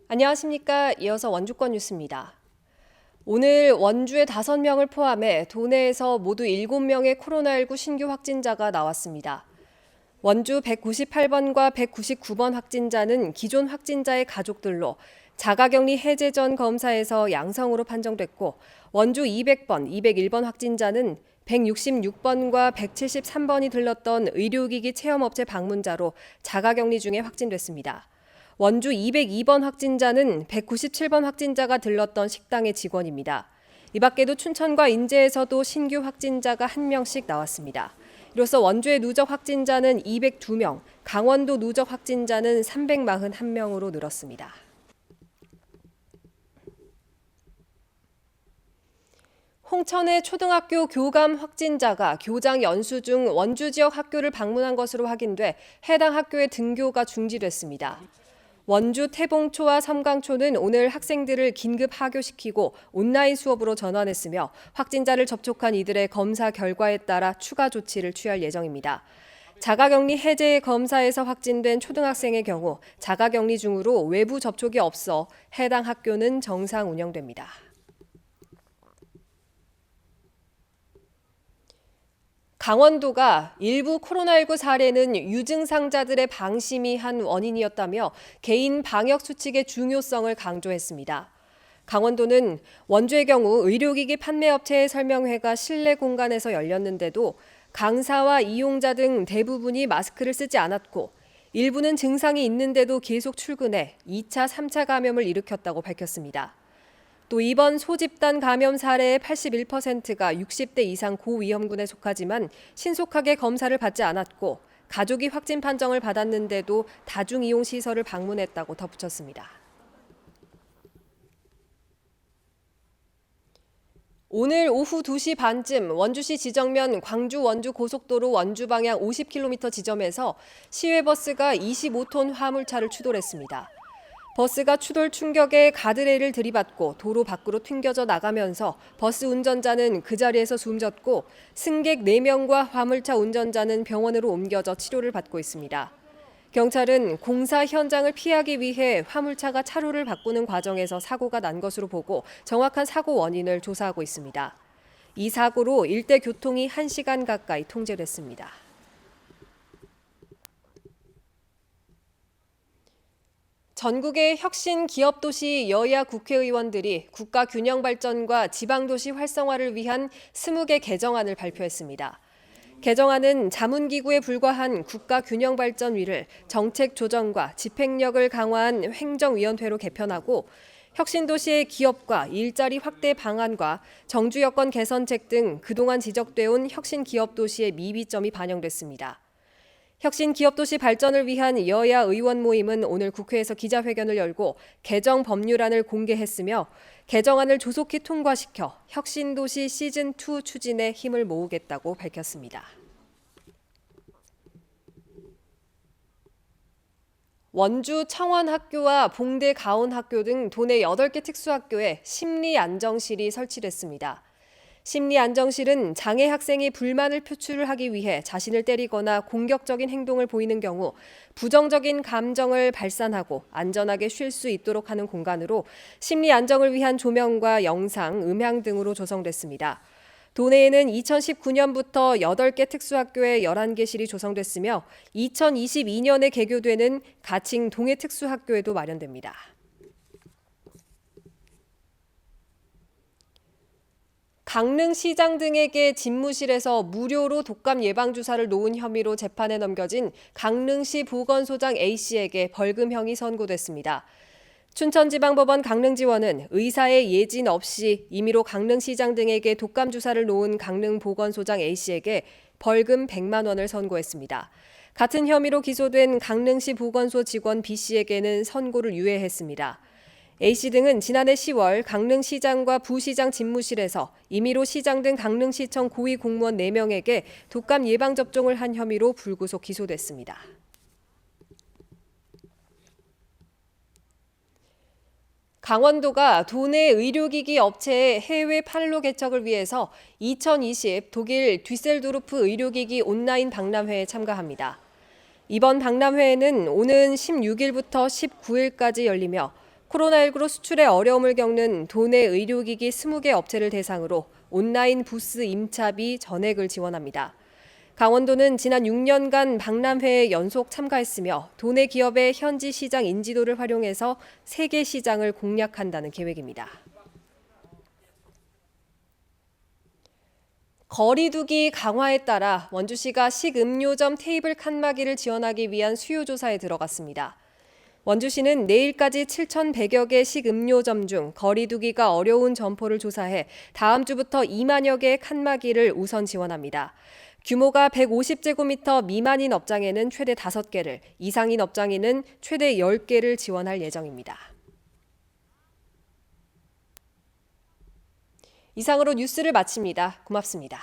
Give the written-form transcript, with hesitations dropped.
안녕하십니까. 이어서 원주권 뉴스입니다. 오늘 원주의 5명을 포함해 도내에서 모두 7명의 코로나19 신규 확진자가 나왔습니다. 원주 198번과 199번 확진자는 기존 확진자의 가족들로 자가격리 해제 전 검사에서 양성으로 판정됐고, 원주 200번, 201번 확진자는 166번과 173번이 들렀던 의료기기 체험업체 방문자로 자가격리 중에 확진됐습니다. 원주 202번 확진자는 197번 확진자가 들렀던 식당의 직원입니다. 이 밖에도 춘천과 인제에서도 신규 확진자가 1명씩 나왔습니다. 이로써 원주의 누적 확진자는 202명, 강원도 누적 확진자는 341명으로 늘었습니다. 홍천의 초등학교 교감 확진자가 교장 연수 중 원주 지역 학교를 방문한 것으로 확인돼 해당 학교의 등교가 중지됐습니다. 원주 태봉초와 섬강초는 오늘 학생들을 긴급 하교시키고 온라인 수업으로 전환했으며 확진자를 접촉한 이들의 검사 결과에 따라 추가 조치를 취할 예정입니다. 자가격리 해제 검사에서 확진된 초등학생의 경우 자가격리 중으로 외부 접촉이 없어 해당 학교는 정상 운영됩니다. 강원도가 일부 코로나19 사례는 유증상자들의 방심이 한 원인이었다며 개인 방역 수칙의 중요성을 강조했습니다. 강원도는 원주의 경우 의료기기 판매업체의 설명회가 실내 공간에서 열렸는데도 강사와 이용자 등 대부분이 마스크를 쓰지 않았고, 일부는 증상이 있는데도 계속 출근해 2차, 3차 감염을 일으켰다고 밝혔습니다. 또 이번 소집단 감염 사례의 81%가 60대 이상 고위험군에 속하지만 신속하게 검사를 받지 않았고, 가족이 확진 판정을 받았는데도 다중이용시설을 방문했다고 덧붙였습니다. 오늘 오후 2시 반쯤 원주시 지정면 광주 원주 고속도로 원주 방향 50km 지점에서 시외버스가 25톤 화물차를 추돌했습니다. 버스가 추돌 충격에 가드레일을 들이받고 도로 밖으로 튕겨져 나가면서 버스 운전자는 그 자리에서 숨졌고, 승객 4명과 화물차 운전자는 병원으로 옮겨져 치료를 받고 있습니다. 경찰은 공사 현장을 피하기 위해 화물차가 차로를 바꾸는 과정에서 사고가 난 것으로 보고 정확한 사고 원인을 조사하고 있습니다. 이 사고로 일대 교통이 1시간 가까이 통제됐습니다. 전국의 혁신 기업도시 여야 국회의원들이 국가 균형 발전과 지방도시 활성화를 위한 20개 개정안을 발표했습니다. 개정안은 자문기구에 불과한 국가균형발전위를 정책조정과 집행력을 강화한 행정위원회로 개편하고, 혁신도시의 기업과 일자리 확대 방안과 정주 여건 개선책 등 그동안 지적돼 온 혁신기업도시의 미비점이 반영됐습니다. 혁신기업도시 발전을 위한 여야 의원 모임은 오늘 국회에서 기자회견을 열고 개정 법률안을 공개했으며, 개정안을 조속히 통과시켜 혁신도시 시즌2 추진에 힘을 모으겠다고 밝혔습니다. 원주 청원학교와 봉대 가온학교 등 도내 8개 특수학교에 심리안정실이 설치됐습니다. 심리안정실은 장애 학생이 불만을 표출을 하기 위해 자신을 때리거나 공격적인 행동을 보이는 경우 부정적인 감정을 발산하고 안전하게 쉴 수 있도록 하는 공간으로 심리 안정을 위한 조명과 영상, 음향 등으로 조성됐습니다. 도내에는 2019년부터 8개 특수학교에 11개실이 조성됐으며 2022년에 개교되는 가칭 동해특수학교에도 마련됩니다. 강릉시장 등에게 집무실에서 무료로 독감 예방주사를 놓은 혐의로 재판에 넘겨진 강릉시 보건소장 A씨에게 벌금형이 선고됐습니다. 춘천지방법원 강릉지원은 의사의 예진 없이 임의로 강릉시장 등에게 독감주사를 놓은 강릉보건소장 A씨에게 벌금 100만 원을 선고했습니다. 같은 혐의로 기소된 강릉시 보건소 직원 B씨에게는 선고를 유예했습니다. A씨 등은 지난해 10월 강릉시장과 부시장 집무실에서 임의로 시장 등 강릉시청 고위 공무원 4명에게 독감 예방접종을 한 혐의로 불구속 기소됐습니다. 강원도가 도내 의료기기 업체의 해외 판로 개척을 위해서 2020 독일 뒤셀도르프 의료기기 온라인 박람회에 참가합니다. 이번 박람회에는 오는 16일부터 19일까지 열리며 코로나19로 수출에 어려움을 겪는 도내 의료기기 20개 업체를 대상으로 온라인 부스 임차비 전액을 지원합니다. 강원도는 지난 6년간 박람회에 연속 참가했으며 도내 기업의 현지 시장 인지도를 활용해서 세계 시장을 공략한다는 계획입니다. 거리두기 강화에 따라 원주시가 식음료점 테이블 칸막이를 지원하기 위한 수요조사에 들어갔습니다. 원주시는 내일까지 7,100여 개 식음료점 중 거리두기가 어려운 점포를 조사해 다음 주부터 2만여 개의 칸막이를 우선 지원합니다. 규모가 150제곱미터 미만인 업장에는 최대 5개를, 이상인 업장에는 최대 10개를 지원할 예정입니다. 이상으로 뉴스를 마칩니다. 고맙습니다.